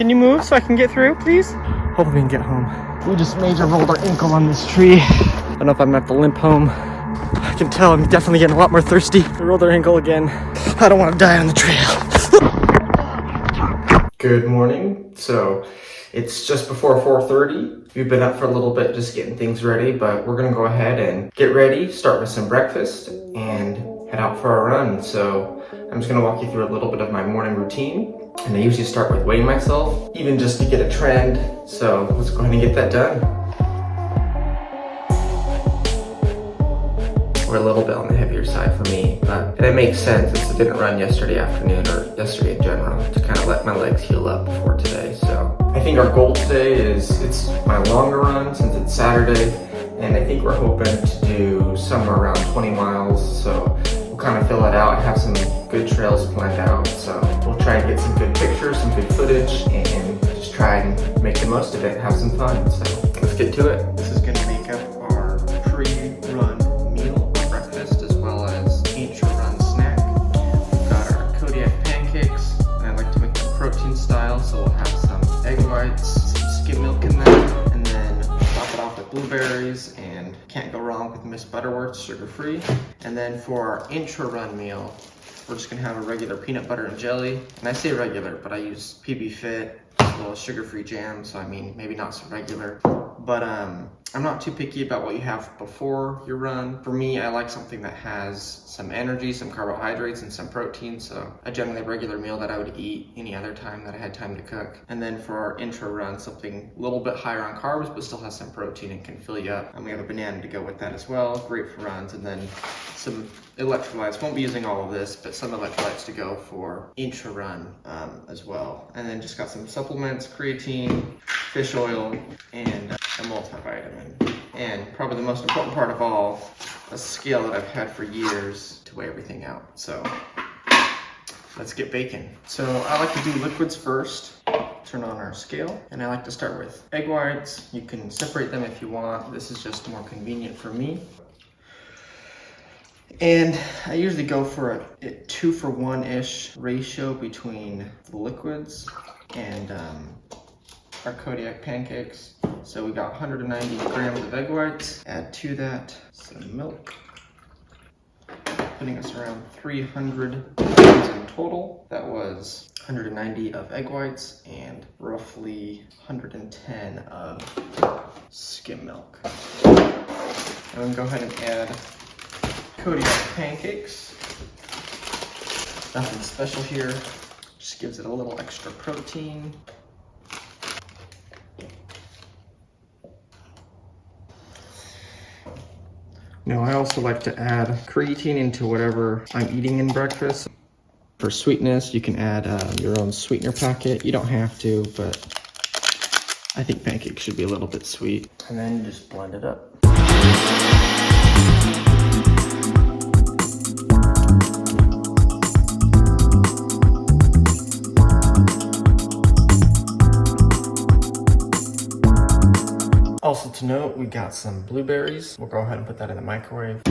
Can you move so I can get through, please? Hopefully we can get home. We just major rolled our ankle on this tree. I don't know if I'm gonna have to limp home. I can tell I'm definitely getting a lot more thirsty. We rolled our ankle again. I don't want to die on the trail. Good morning. So it's just before 4:30. We've been up for a little bit just getting things ready, but we're gonna go ahead and get ready, start with some breakfast, and head out for a run. So I'm just gonna walk you through a little bit of my morning routine. And I usually start with weighing myself, even just to get a trend. So let's go ahead and get that done. We're a little bit on the heavier side for me, but it makes sense since I didn't run yesterday afternoon or yesterday in general to kind of let my legs heal up before today. So I think our goal today is, it's my longer run since it's Saturday, and I think we're hoping to do somewhere around 20 miles. So we'll kind of fill it out. I have some good trails planned out, so we'll try and get some good pictures, some good footage, and just try and make the most of it, have some fun. So let's get to it. This is going to make up our pre-run meal for breakfast, as well as intra-run snack. We've got our Kodiak pancakes, and I like to make them protein style, so we'll have some egg whites, some skim milk in there, and then top it off with blueberries, and can't go wrong with Miss Butterworth's sugar-free. And then for our intra-run meal, we're just gonna have a regular peanut butter and jelly. And I say regular, but I use PB Fit as well as sugar-free jam, so I mean, maybe not so regular. But I'm not too picky about what you have before your run. For me, I like something that has some energy, some carbohydrates, and some protein. So a generally regular meal that I would eat any other time that I had time to cook. And then for our intro run, something a little bit higher on carbs, but still has some protein and can fill you up. And we have a banana to go with that as well. Great for runs. And then some electrolytes. Won't be using all of this, but some electrolytes to go for intra run as well. And then just got some supplements, creatine, fish oil, and a multivitamin. And probably the most important part of all, a scale that I've had for years to weigh everything out. So let's get baking. So I like to do liquids first. Turn on our scale, and I like to start with egg whites. You can separate them if you want. This is just more convenient for me. And I usually go for a 2-for-1-ish ratio between the liquids and our Kodiak pancakes. So we got 190 grams of egg whites. Add to that some milk, putting us around 300 grams in total. That was 190 of egg whites and roughly 110 of skim milk. And then go ahead and add Kodiak pancakes. Nothing special here, just gives it a little extra protein. Now I also like to add creatine into whatever I'm eating in breakfast. For sweetness, you can add your own sweetener packet. You don't have to, but I think pancakes should be a little bit sweet. And then you just blend it up. Also to note, we got some blueberries. We'll go ahead and put that in the microwave.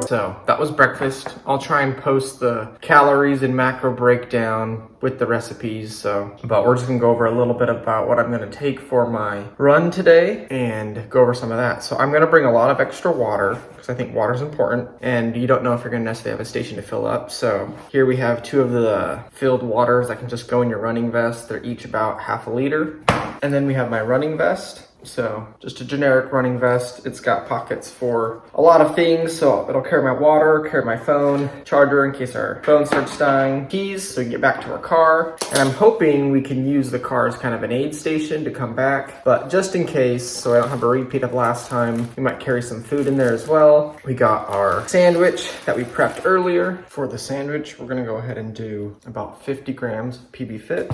So that was breakfast. I'll try and post the calories and macro breakdown with the recipes. But we're just gonna go over a little bit about what I'm gonna take for my run today and go over some of that. So I'm gonna bring a lot of extra water because I think water is important, and you don't know if you're gonna necessarily have a station to fill up. So here we have 2 of the filled waters that can just go in your running vest. They're each about ½ liter. And then we have my running vest. So just a generic running vest. It's got pockets for a lot of things. So it'll carry my water, carry my phone, charger in case our phone starts dying, keys so we can get back to our car. And I'm hoping we can use the car as kind of an aid station to come back. But just in case, so I don't have a repeat of last time, we might carry some food in there as well. We got our sandwich that we prepped earlier. For the sandwich, we're gonna go ahead and do about 50 grams of PB Fit.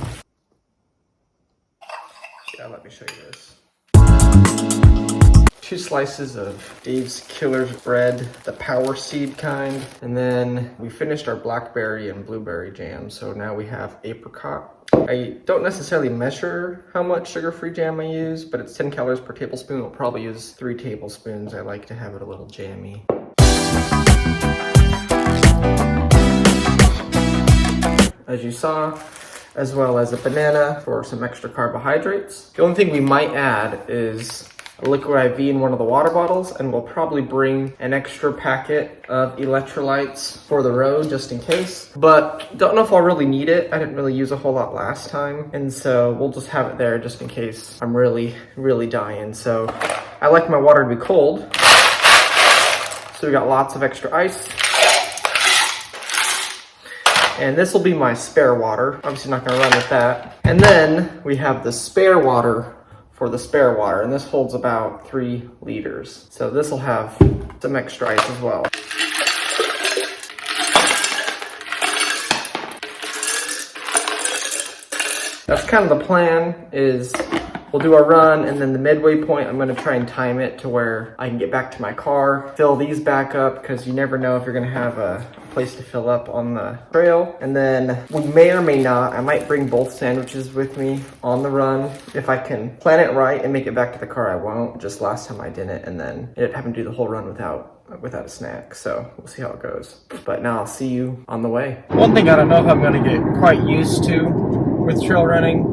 Yeah, let me show you this. 2 slices of Dave's Killer's bread, the power seed kind. And then we finished our blackberry and blueberry jam. So now we have apricot. I don't necessarily measure how much sugar-free jam I use, but it's 10 calories per tablespoon. We'll probably use 3 tablespoons. I like to have it a little jammy. As you saw, as well as a banana for some extra carbohydrates. The only thing we might add is a liquid IV in one of the water bottles, and we'll probably bring an extra packet of electrolytes for the road just in case. But don't know if I'll really need it. I didn't really use a whole lot last time, and so we'll just have it there just in case I'm really, really dying. So I like my water to be cold. So we got lots of extra ice. And this will be my spare water. Obviously not gonna run with that. And then we have the spare water for the spare water, and this holds about 3 liters. So this will have some extra ice as well. That's kind of the plan, is we'll do our run, and then the midway point, I'm gonna try and time it to where I can get back to my car, fill these back up, because you never know if you're gonna have a place to fill up on the trail. And then we may or may not, I might bring both sandwiches with me on the run. If I can plan it right and make it back to the car, I won't. Just last time I didn't, and then it happened to do the whole run without a snack. So we'll see how it goes. But now I'll see you on the way. One thing I don't know if I'm gonna get quite used to with trail running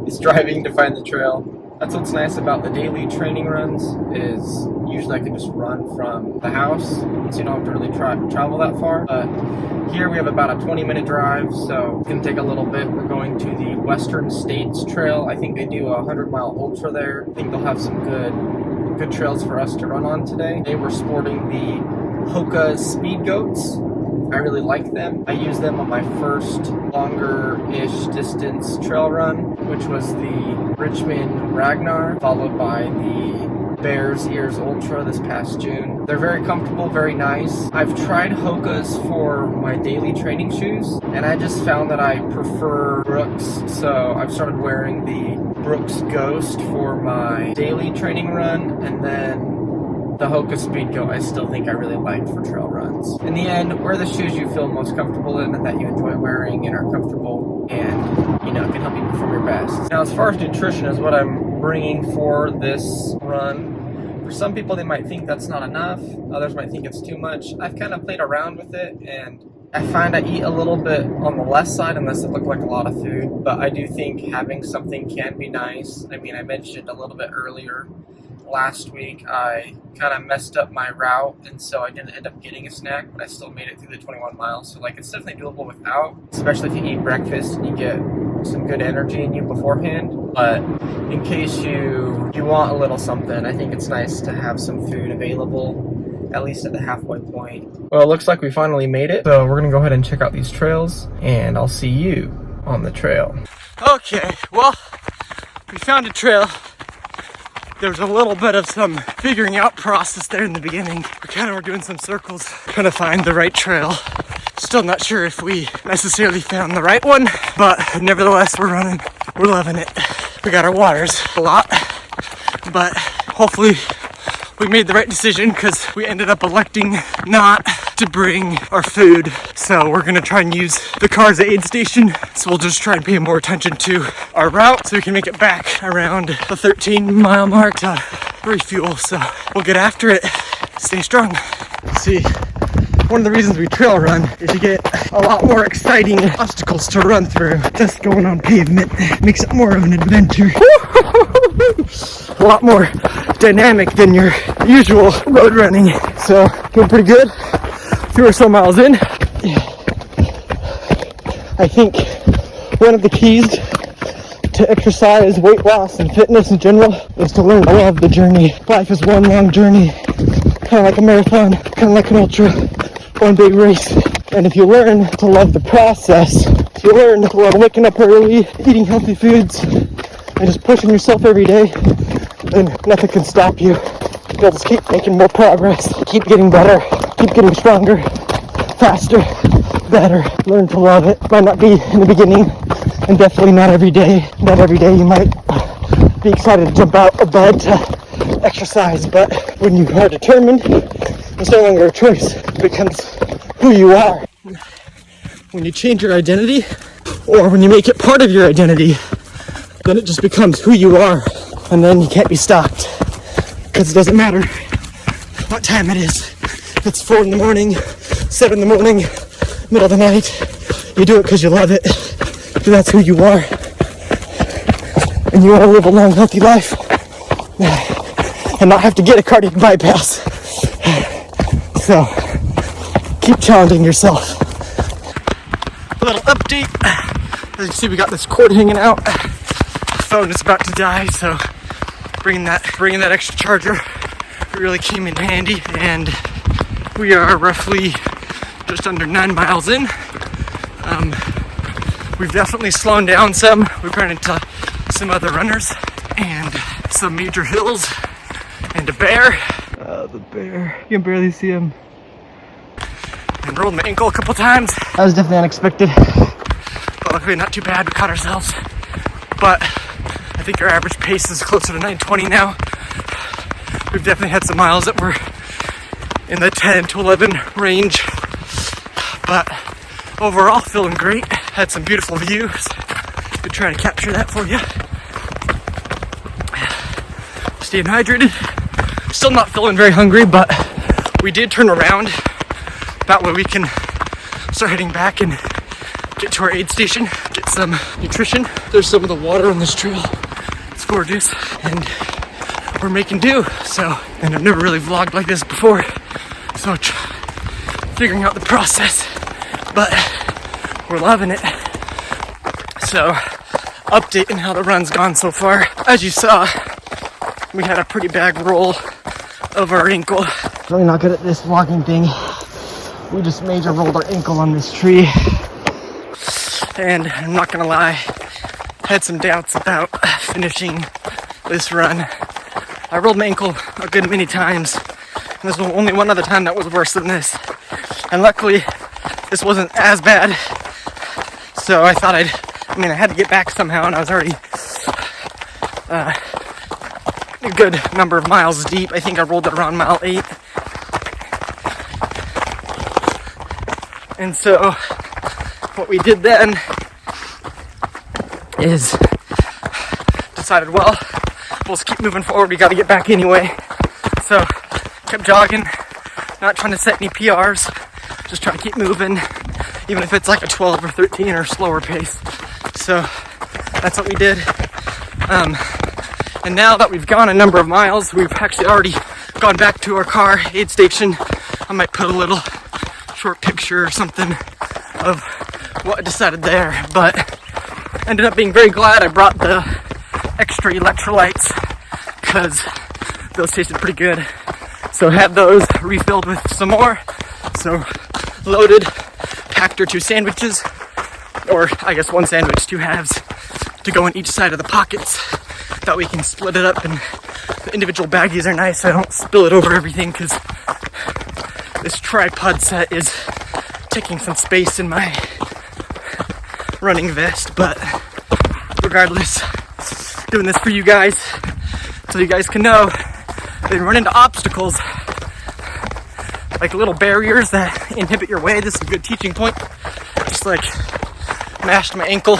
is driving to find the trail. That's what's nice about the daily training runs, is usually I can just run from the house, so you don't have to really travel that far. But here we have about a 20-minute drive, so it's gonna take a little bit. We're going to the Western States Trail. I think they do a 100-mile ultra there. I think they'll have some good trails for us to run on today. Today we're sporting the Hoka Speed Goats. I really like them. I used them on my first longer-ish distance trail run, which was the Richmond Ragnar, followed by the Bears Ears Ultra this past June. They're very comfortable, very nice. I've tried Hoka's for my daily training shoes, and I just found that I prefer Brooks, so I've started wearing the Brooks Ghost for my daily training run, and then the Hoka Speed Goat I still think I really like for trail runs. In the end, wear the shoes you feel most comfortable in and that you enjoy wearing and are comfortable, and, you know, can help you perform your best. Now, as far as nutrition is what I'm bringing for this run, for some people they might think that's not enough, others might think it's too much. I've kind of played around with it, and I find I eat a little bit on the less side unless it looked like a lot of food, but I do think having something can be nice. I mean, I mentioned a little bit earlier, last week I kind of messed up my route, and so I didn't end up getting a snack, but I still made it through the 21 miles. So like, it's definitely doable without, especially if you eat breakfast and you get some good energy in you beforehand. But in case you want a little something, I think it's nice to have some food available, at least at the halfway point. Well, it looks like we finally made it, so we're gonna go ahead and check out these trails, and I'll see you on the trail. Okay, well, we found a trail. There's a little bit of some figuring out process there in the beginning. We were doing some circles, trying to find the right trail. Still not sure if we necessarily found the right one, but nevertheless, we're running, we're loving it. We got our waters a lot, but hopefully we made the right decision, because we ended up electing not to bring our food. So we're gonna try and use the car's aid station. So we'll just try and pay more attention to our route so we can make it back around the 13-mile mark to refuel. So we'll get after it. Stay strong. See, one of the reasons we trail run is to get a lot more exciting obstacles to run through. Just going on pavement makes it more of an adventure. A lot more dynamic than your usual road running. So feeling pretty good. 3 or so miles in. I think one of the keys to exercise, weight loss, and fitness in general is to learn to love the journey. Life is one long journey, kind of like a marathon, kind of like an ultra, one big race. And if you learn to love the process, if you learn to love waking up early, eating healthy foods, and just pushing yourself every day, then nothing can stop you. You'll just keep making more progress, keep getting better, keep getting stronger, faster, better. Learn to love it. Might not be in the beginning, and definitely not every day. Not every day you might be excited to jump out of bed to exercise. But when you are determined, it's no longer a choice. It becomes who you are. When you change your identity, or when you make it part of your identity, then it just becomes who you are. And then you can't be stopped. Because it doesn't matter what time it is. If it's 4 in the morning, 7 in the morning, middle of the night, you do it because you love it. And that's who you are. And you want to live a long, healthy life and not have to get a cardiac bypass. So, keep challenging yourself. A little update. As you can see, we got this cord hanging out. The phone is about to die, so bringing that extra charger really came in handy. And we are roughly just under 9 miles in. We've definitely slowed down some. We've run into some other runners and some major hills and a bear. The bear, you can barely see him. And rolled my ankle a couple times. That was definitely unexpected. But luckily not too bad, we caught ourselves. But I think our average pace is closer to 9:20 now. We've definitely had some miles that were in the 10 to 11 range. But overall, feeling great. Had some beautiful views. Been trying to capture that for you. Staying hydrated. Still not feeling very hungry, but we did turn around. That way we can start heading back and get to our aid station, get some nutrition. There's some of the water on this trail. It's gorgeous, and we're making do. So, and I've never really vlogged like this before, so figuring out the process, but we're loving it. So, updating how the run's gone so far. As you saw, we had a pretty bad roll of our ankle. Really not good at this vlogging thing. We just major rolled our ankle on this tree. And I'm not gonna lie, had some doubts about finishing this run. I rolled my ankle a good many times. And there's only one other time that was worse than this. And luckily, this wasn't as bad. So I thought I had to get back somehow, and I was already a good number of miles deep. I think I rolled it around mile 8. And so what we did then is decided, well, we'll just keep moving forward. We got to get back anyway. So kept jogging, not trying to set any PRs, just trying to keep moving, even if it's like a 12 or 13 or slower pace. So that's what we did. And now that we've gone a number of miles, we've actually already gone back to our car aid station. I might put a little short picture or something of what I decided there, but ended up being very glad I brought the extra electrolytes because those tasted pretty good. So had those refilled with some more. So loaded, packed our 2 sandwiches, or I guess 1 sandwich, 2 halves, to go on each side of the pockets. That we can split it up, and the individual baggies are nice so I don't spill it over everything, because this tripod set is taking some space in my running vest. But regardless, doing this for you guys so you guys can know that you run into obstacles like little barriers that inhibit your way. This is a good teaching point. Just like mashed my ankle,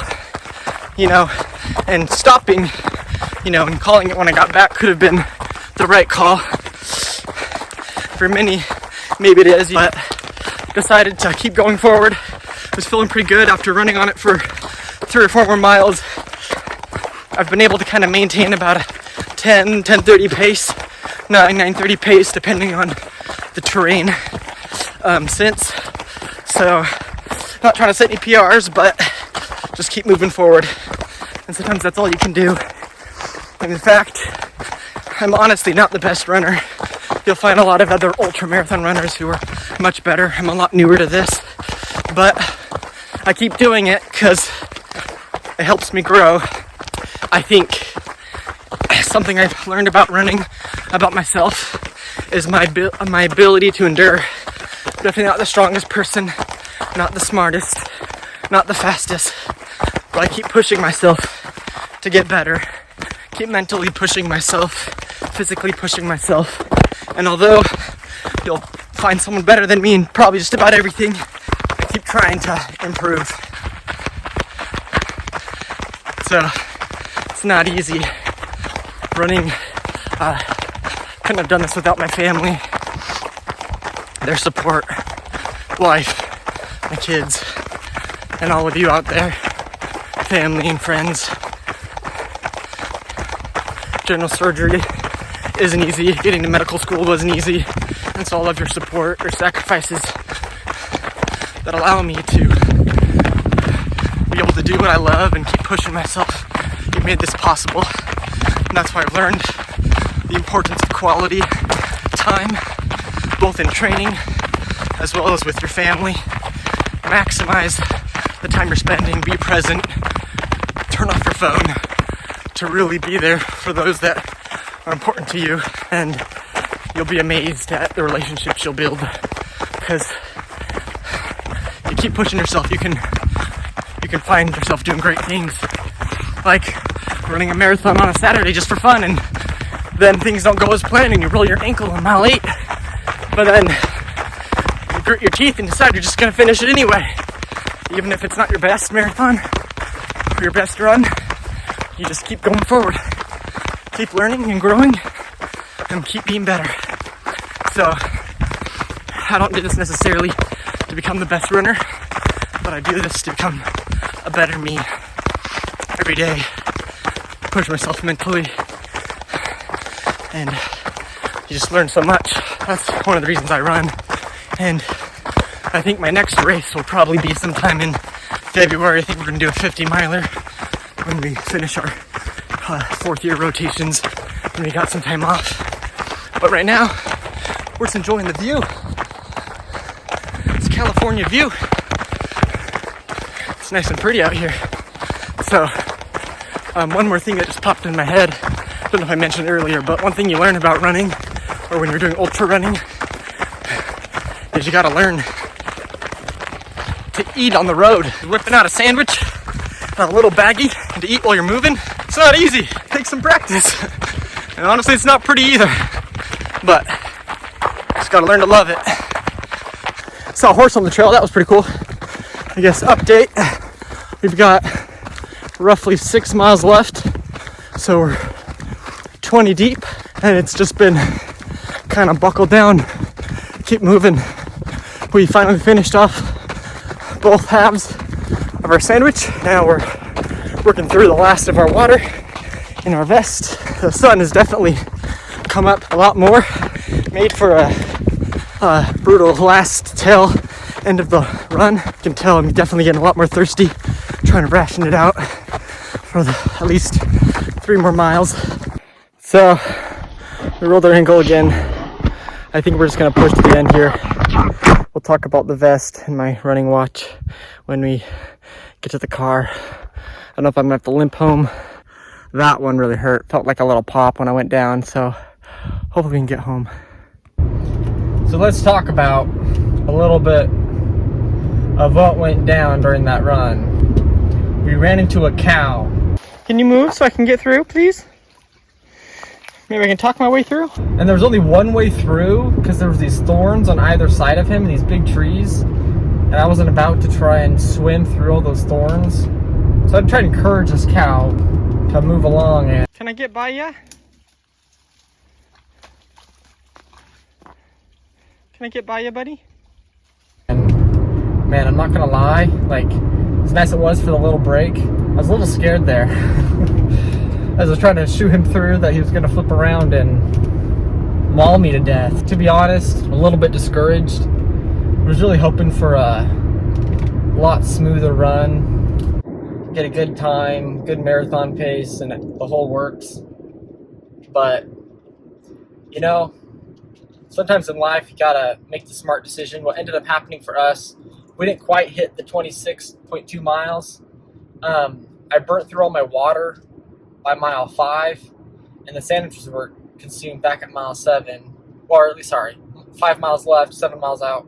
and stopping, and calling it when I got back could have been the right call. For many, maybe it is, but decided to keep going forward. Was feeling pretty good after running on it for 3 or 4 more miles. I've been able to kind of maintain about a 10:30 pace, 9:30 pace, depending on the terrain since. So, not trying to set any PRs, but just keep moving forward. And sometimes that's all you can do. And in fact, I'm honestly not the best runner. You'll find a lot of other ultra-marathon runners who are much better. I'm a lot newer to this, but I keep doing it because it helps me grow. I think something I've learned about running, about myself, is my ability to endure. Definitely not the strongest person, not the smartest, not the fastest, but I keep pushing myself to get better, keep mentally pushing myself, physically pushing myself. And although you'll find someone better than me in probably just about everything, I keep trying to improve. So it's not easy running. Couldn't have done this without my family, their support, wife, my kids, and all of you out there, family and friends. General surgery isn't easy. Getting to medical school wasn't easy. And so all of your support, your sacrifices that allow me to be able to do what I love and keep pushing myself, you made this possible. And that's why I've learned the importance of quality time, both in training as well as with your family. Maximize the time you're spending, be present, turn off your phone to really be there for those that are important to you, and you'll be amazed at the relationships you'll build because you keep pushing yourself. You can find yourself doing great things, like running a marathon on a Saturday just for fun, and then things don't go as planned and you roll your ankle on mile 8, but then you grit your teeth and decide you're just going to finish it anyway. Even if it's not your best marathon or your best run, you just keep going forward, keep learning and growing, and keep being better. So I don't do this necessarily to become the best runner, but I do this to become a better me every day. Push myself mentally, and you just learn so much. That's one of the reasons I run. And I think my next race will probably be sometime in February. I think we're gonna do a 50 miler when we finish our 4th year rotations, when we got some time off. But right now, we're just enjoying the view. It's California view. It's nice and pretty out here. So, one more thing that just popped in my head. I don't know if I mentioned it earlier, but one thing you learn about running, or when you're doing ultra running, is you gotta learn to eat on the road. Whipping out a sandwich, a little baggie, and to eat while you're moving, it's not easy. It takes some practice. And honestly, it's not pretty either. But just gotta learn to love it. Saw a horse on the trail, that was pretty cool. I guess update, we've got roughly 6 miles left. So we're 20 deep, and it's just been kind of buckled down, keep moving. We finally finished off both halves of our sandwich. Now we're working through the last of our water in our vest. The sun has definitely come up a lot more. Made for a brutal last tail end of the run. You can tell I'm definitely getting a lot more thirsty. Trying to ration it out for at least 3 more miles. So we rolled our ankle again. I think we're just gonna push to the end here. We'll talk about the vest and my running watch when we get to the car. I don't know if I'm gonna have to limp home. That one really hurt. Felt like a little pop when I went down, so hopefully we can get home. So let's talk about a little bit of what went down during that run. We ran into a cow. Can you move so I can get through, please? Maybe I can talk my way through? And there was only one way through because there was these thorns on either side of him, these big trees. And I wasn't about to try and swim through all those thorns. So I tried to encourage this cow to move along. And can I get by ya? Can I get by ya, buddy? And man, I'm not gonna lie, like, as nice as it was for the little break, I was a little scared there. As I was trying to shoo him through, that he was gonna flip around and maul me to death. To be honest, a little bit discouraged. I was really hoping for a lot smoother run, get a good time, good marathon pace, and the whole works. But, you know, sometimes in life you gotta make the smart decision. What ended up happening for us, we didn't quite hit the 26.2 miles. I burnt through all my water by mile 5, and the sandwiches were consumed back at mile 7, or at least, sorry, 5 miles left, 7 miles out.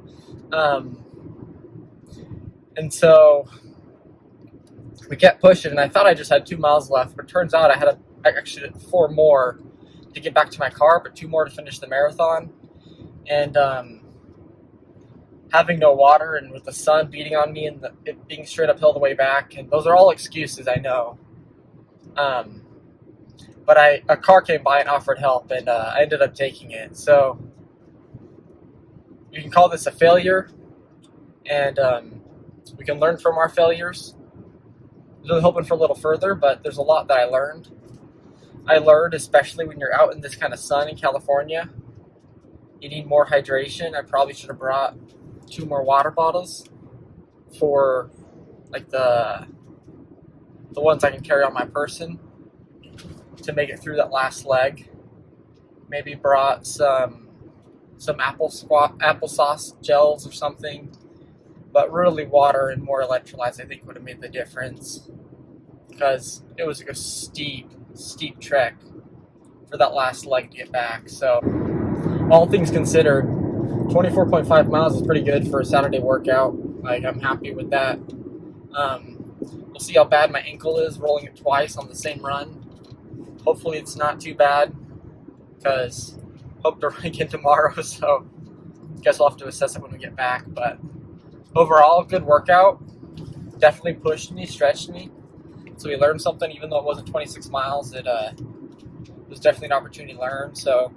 And so we kept pushing, and I thought I just had 2 miles left, but it turns out I actually 4 more to get back to my car, but 2 more to finish the marathon. And having no water and with the sun beating on me and it being straight uphill the way back, and those are all excuses, I know. But a car came by and offered help, and I ended up taking it. So you can call this a failure, and we can learn from our failures. I was really hoping for a little further, but there's a lot that I learned. I learned, especially when you're out in this kind of sun in California, you need more hydration. I probably should have brought 2 more water bottles for like the ones I can carry on my person to make it through that last leg. Maybe brought some applesauce gels or something. But really water and more electrolytes I think would have made the difference, because it was like a steep trek for that last leg to get back. So all things considered, 24.5 miles is pretty good for a Saturday workout. Like, I'm happy with that. We'll see how bad my ankle is rolling it twice on the same run. Hopefully it's not too bad, because hope to run again tomorrow, so I guess we'll have to assess it when we get back. But overall, good workout. Definitely pushed me, stretched me. So we learned something, even though it wasn't 26 miles. It was definitely an opportunity to learn. So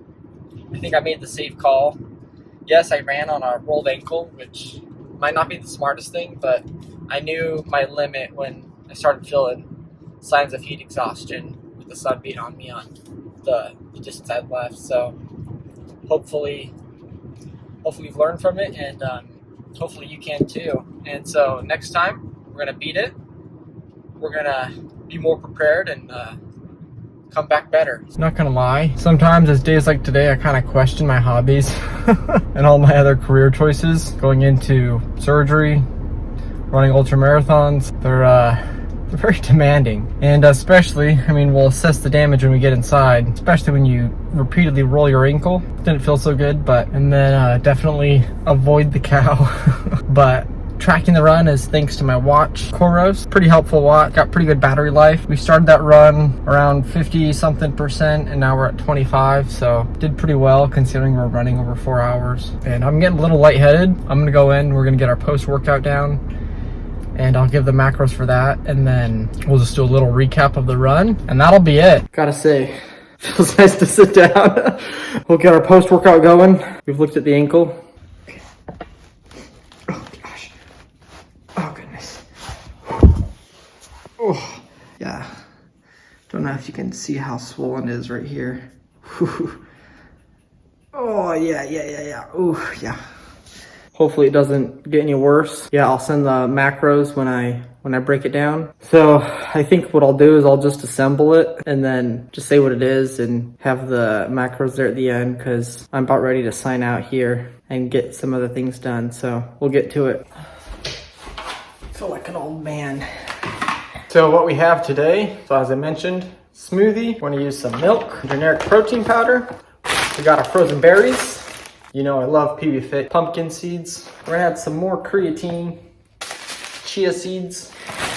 I think I made the safe call. Yes, I ran on a rolled ankle, which might not be the smartest thing, but I knew my limit when I started feeling signs of heat exhaustion with the sun beating on me on the distance I'd left. So hopefully you've learned from it, and hopefully you can too. And so next time we're gonna beat it. We're gonna be more prepared and come back better. Not gonna lie, sometimes as days like today I kind of question my hobbies and all my other career choices. Going into surgery, running ultra marathons, they're very demanding. And especially, I mean, we'll assess the damage when we get inside, especially when you repeatedly roll your ankle. Didn't feel so good, and then definitely avoid the cow. But tracking the run is thanks to my watch, Coros. Pretty helpful watch, got pretty good battery life. We started that run around 50 something percent, and now we're at 25, so did pretty well considering we're running over 4 hours. And I'm getting a little lightheaded. I'm gonna go in, we're gonna get our post-workout down, and I'll give the macros for that, and then we'll just do a little recap of the run, and that'll be it. Gotta say, feels nice to sit down. We'll get our post-workout going. We've looked at the ankle. Oh gosh. Oh goodness. Oh, yeah. Don't know if you can see how swollen it is right here. Oh yeah. Oh yeah. Hopefully it doesn't get any worse. Yeah, I'll send the macros when I break it down. So I think what I'll do is I'll just assemble it and then just say what it is and have the macros there at the end, because I'm about ready to sign out here and get some other things done. So we'll get to it. I feel like an old man. So what we have today, so as I mentioned, smoothie. We're gonna use some milk, generic protein powder. We got our frozen berries. You know I love PB Fit pumpkin seeds. We're gonna add some more creatine, chia seeds,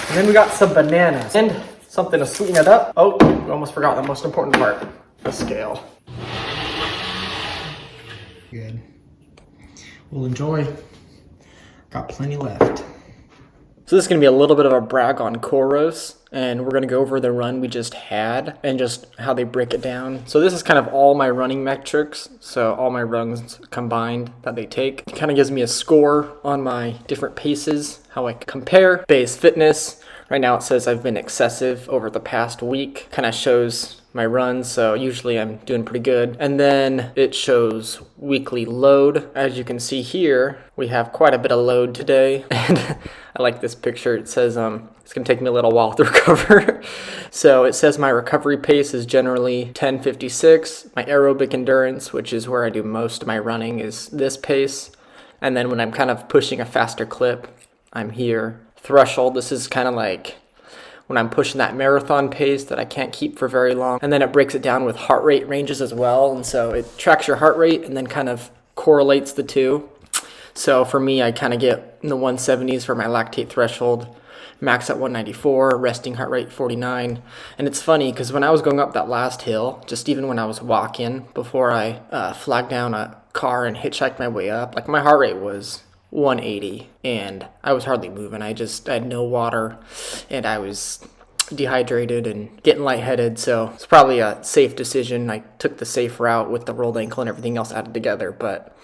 and then we got some bananas and something to sweeten it up. Oh, we almost forgot the most important part, the scale. Good. We'll enjoy. Got plenty left. So this is going to be a little bit of a brag on Coros, and we're going to go over the run we just had and just how they break it down. So this is kind of all my running metrics, so all my runs combined that they take. It kind of gives me a score on my different paces, how I compare. Base fitness, right now it says I've been excessive over the past week, kind of shows my runs, so usually I'm doing pretty good. And then it shows weekly load. As you can see here, we have quite a bit of load today, and I like this picture. It says it's gonna take me a little while to recover. So it says my recovery pace is generally 10:56. My aerobic endurance, which is where I do most of my running, is this pace. And then when I'm kind of pushing a faster clip, I'm here. Threshold, this is kind of like when I'm pushing that marathon pace that I can't keep for very long. And then it breaks it down with heart rate ranges as well. And so it tracks your heart rate and then kind of correlates the two. So for me, I kind of get in the 170s for my lactate threshold, max at 194, resting heart rate 49. And it's funny because when I was going up that last hill, just even when I was walking before I flagged down a car and hitchhiked my way up, like my heart rate was 180 and I was hardly moving. I had no water and I was dehydrated and getting lightheaded, so it's probably a safe decision. I took the safe route with the rolled ankle and everything else added together, but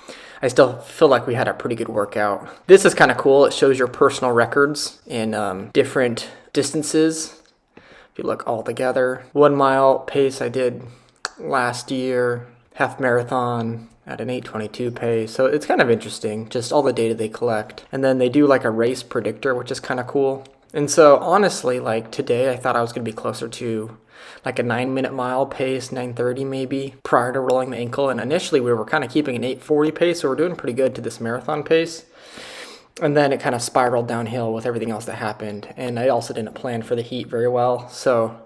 I still feel like we had a pretty good workout. This is kind of cool. It shows your personal records in different distances. If you look all together, 1 mile pace I did last year, half marathon at an 8:22 pace. So it's kind of interesting, just all the data they collect. And then they do like a race predictor, which is kind of cool. And so honestly, like today, I thought I was going to be closer to like a 9-minute mile pace, 9:30 maybe, prior to rolling the ankle. And initially we were kind of keeping an 8:40 pace, so we're doing pretty good to this marathon pace. And then it kind of spiraled downhill with everything else that happened. And I also didn't plan for the heat very well. So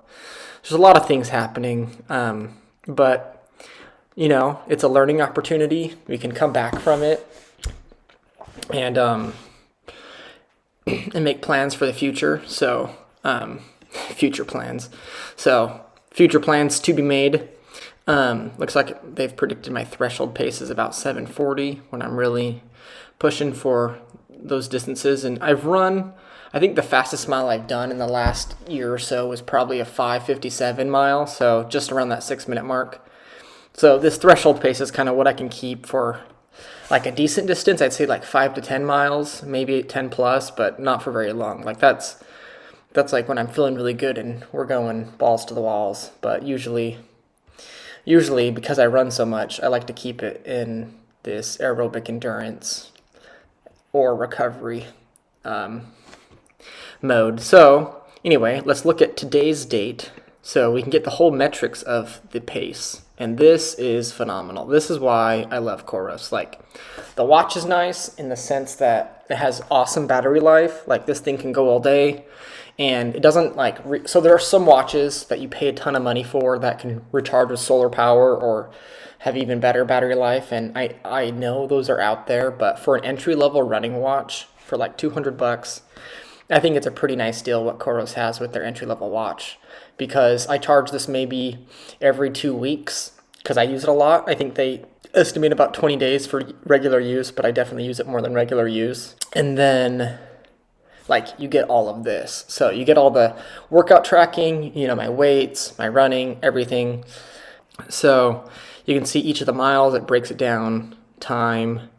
there's a lot of things happening. But, you know, it's a learning opportunity. We can come back from it and make plans for the future. So, future plans. So, future plans to be made. Looks like they've predicted my threshold pace is about 7:40 when I'm really pushing for those distances. And I've run, I think the fastest mile I've done in the last year or so was probably a 5:57 mile. So just around that 6-minute mark. So this threshold pace is kind of what I can keep for like a decent distance. I'd say like 5 to 10 miles, maybe 10 plus, but not for very long. Like that's like when I'm feeling really good and we're going balls to the walls. But usually because I run so much, I like to keep it in this aerobic endurance or recovery mode. So anyway, let's look at today's date so we can get the whole metrics of the pace. And this is phenomenal. This is why I love Coros. Like, the watch is nice in the sense that it has awesome battery life. Like, this thing can go all day. And it doesn't like, so there are some watches that you pay a ton of money for that can recharge with solar power or have even better battery life. And I know those are out there, but for an entry-level running watch for like $200, I think it's a pretty nice deal what Coros has with their entry-level watch. Because I charge this maybe every 2 weeks because I use it a lot. I think they estimate about 20 days for regular use, but I definitely use it more than regular use. And then like you get all of this. So you get all the workout tracking, you know, my weights, my running, everything. So you can see each of the miles, it breaks it down, time,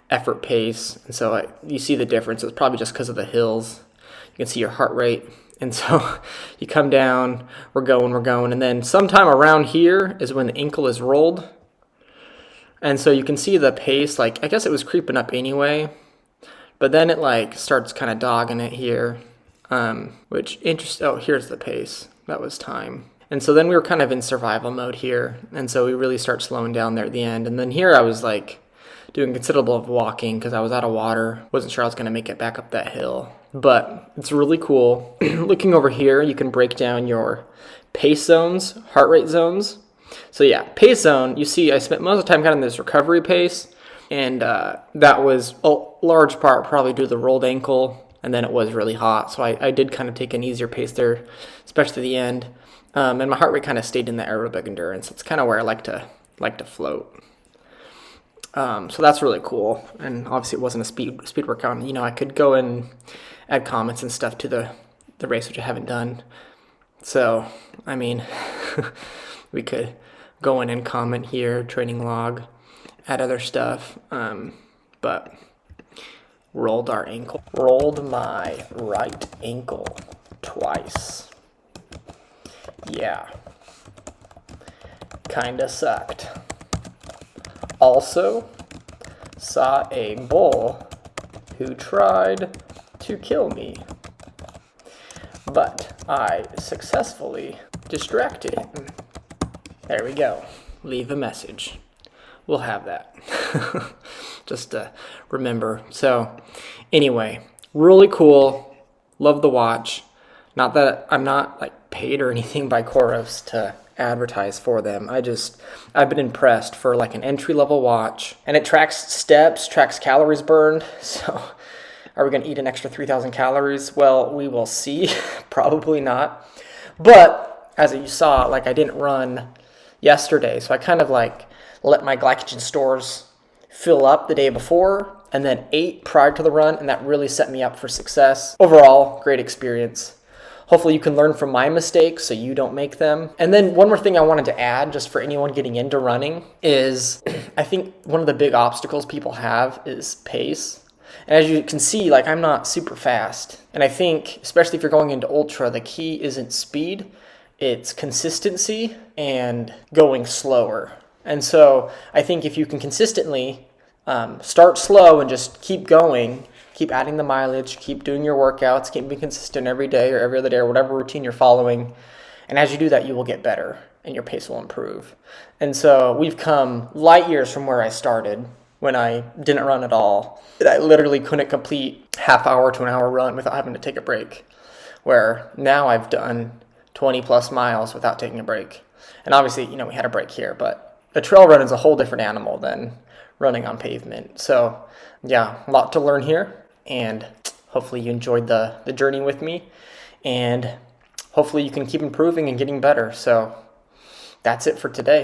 effort pace. And so you see the difference. It's probably just because of the hills. You can see your heart rate. And so you come down, we're going. And then sometime around here is when the ankle is rolled. And so you can see the pace, like, I guess it was creeping up anyway. But then it like starts kind of dogging it here, which oh, here's the pace. That was time. And so then we were kind of in survival mode here. And so we really start slowing down there at the end. And then here I was like doing considerable of walking because I was out of water. Wasn't sure I was going to make it back up that hill. But it's really cool. Looking over here, you can break down your pace zones, heart rate zones. So yeah, pace zone, you see I spent most of the time kind of in this recovery pace. And that was a large part probably due to the rolled ankle. And then it was really hot. So I did kind of take an easier pace there, especially the end. And my heart rate kind of stayed in the aerobic endurance. It's kind of where I like to float. So that's really cool. And obviously it wasn't a speed workout. You know, I could go and add comments and stuff to the race, which I haven't done. So, I mean, we could go in and comment here, training log, add other stuff. But rolled our ankle. Rolled my right ankle twice. Yeah. Kinda sucked. Also, saw a bull who tried to kill me, but I successfully distracted him. There we go. Leave a message. We'll have that. Just to remember. So, anyway, really cool. Love the watch. Not that I'm not like paid or anything by Coros to advertise for them. I've been impressed for like an entry-level watch, and it tracks steps, tracks calories burned. So I Are we going to eat an extra 3,000 calories? Well, we will see. Probably not. But as you saw, like I didn't run yesterday, so I kind of like let my glycogen stores fill up the day before and then ate prior to the run, and that really set me up for success. Overall, great experience. Hopefully you can learn from my mistakes so you don't make them. And then one more thing I wanted to add, just for anyone getting into running, is I think one of the big obstacles people have is pace. And as you can see, like I'm not super fast. And I think, especially if you're going into ultra, the key isn't speed, it's consistency and going slower. And so I think if you can consistently start slow and just keep going, keep adding the mileage, keep doing your workouts, keep being consistent every day or every other day or whatever routine you're following. And as you do that, you will get better and your pace will improve. And so we've come light years from where I started when I didn't run at all. I literally couldn't complete half hour to an hour run without having to take a break, where now I've done 20 plus miles without taking a break. And obviously, we had a break here, but a trail run is a whole different animal than running on pavement. So yeah, a lot to learn here, and hopefully you enjoyed the journey with me, and hopefully you can keep improving and getting better. So that's it for today.